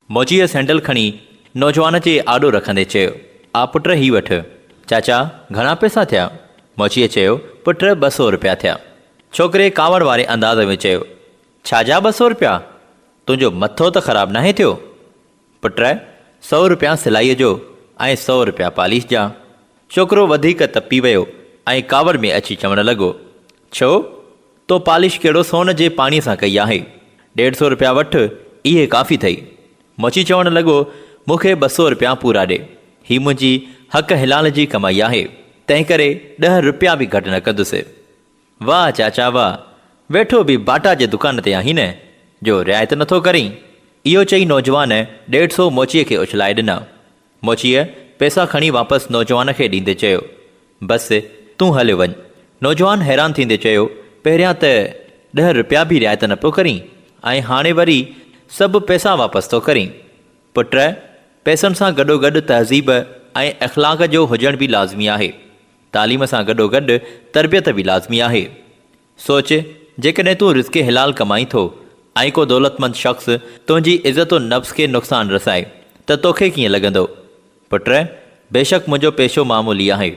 मोचीअ sandal खणी नौजवान जे आॾो रखंदे चयो, आ पुट ही वठ। चाचा घणा पैसा थिया? मोचीअ चयो, पुट 200 रुपया थिया। छोकिरे कावड़ वारे अंदाज़ में चयो, छाजा 200 रुपया? तुंहिंजो मथो त ख़राबु नाहे थियो? पुट 100 रुपया सिलाईअ जो ऐं 100 रुपया पालिश जा। छोकिरो वधीक तपी वियो ऐं कावड़ में अची चवणु लॻो, छो? तो पालिश कहिड़ो सोन जे पाणीअ सां कई आहे? 150 रुपया वठि, इहे काफ़ी अथई। मोची चवणु लॻो, मूंखे 200 रुपया पूरा ॾे, ही मुंहिंजी हक़ हिलाल जी कमाई आहे, तंहिं करे 10 रुपया बि घटि न कंदुसि। वाह चाचा वाह, वेठो बि बाटा जे दुकान ते आहीं न, जो रिआयत नथो करीं। इहो चई नौजवान 150 मोचीअ खे उछलाए ॾिना। मोचीअ पैसा खणी वापसि नौजवान खे ॾींदे चयो, बसि तूं हले वञ। नौजवान हैरान थींदे चयो, पहिरियां त 10 रुपया बि रिआयत न पियो करीं ऐं हाणे वरी सभु पैसा वापसि थो करीं। पुट, पैसनि सां गॾोगॾु तहज़ीब ऐं अख़लाक़ जो हुजण बि लाज़मी आहे। तालीम सां गॾोगॾु तरबियत बि लाज़मी आहे। सोच, जेकॾहिं तूं रिज़्क़े हिलाल कमाई थो ऐं को दौलतमंद शख़्स तुंहिंजी इज़त नफ़्स खे नुक़सानु रसाए त तोखे कीअं लॻंदो? पुट, बेशक मुंहिंजो पेशो मामूली आहे।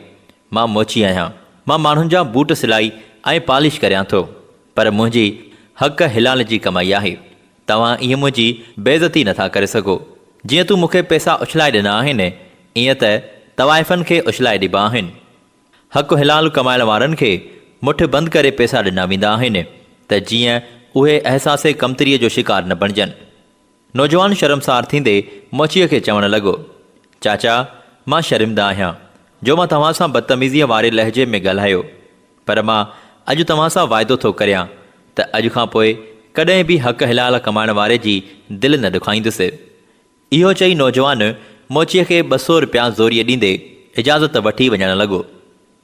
मां मोची आहियां। मां माण्हुनि जा बूट सिलाई ऐं पालिश करियां थो, पर मुंहिंजी हक़ हिलाल जी कमाई आहे। तव्हां ईअं मुंहिंजी बेइज़ती नथा करे सघो। जीअं तूं मूंखे पैसा उछलाए ॾिना आहिनि, ईअं त तवाइफ़नि खे उछलाए ॾिबा आहिनि। हक़ हिलाल कमाइण वारनि खे मुठि बंदि करे पैसा ॾिना वेंदा आहिनि त जीअं उहे अहसासे कमतरीअ जो शिकार न बणिजनि। नौजवान शर्मसार थींदे मोचीअ खे चवणु लॻो, चाचा मां शर्मिंदा आहियां जो मां तव्हां सां बदतमीज़ीअ वारे लहजे में ॻाल्हायो, पर मां अॼु तव्हां सां वाइदो थो करियां त अॼु खां पोइ कॾहिं बि हक़ हिलाल कमाइण वारे जी दिलि न ॾुखाईंदुसि। इहो चई नौजवान मोचीअ खे 200 रुपया ज़ोरीअ ॾींदे इजाज़त वठी वञणु लॻो।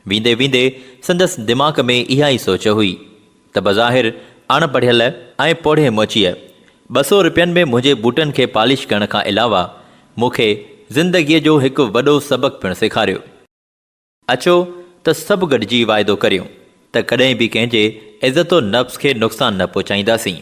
वेंदे वेंदे संदसि दिमाग़ में इहा ई सोच हुई त बज़ाहिर अणपढ़ियल ऐं पोढ़े मोचीअ 200 रुपयनि में मुंहिंजे बूटनि खे पालिश करण खां अलावा मूंखे ज़िंदगीअ जो हिकु वॾो सबक़ु पिणु सेखारियो। अचो त सभु गॾिजी वाइदो करियूं त कॾहिं बि कंहिंजे इज़त नफ़्स खे नुक़सानु न पहुचाईंदासीं।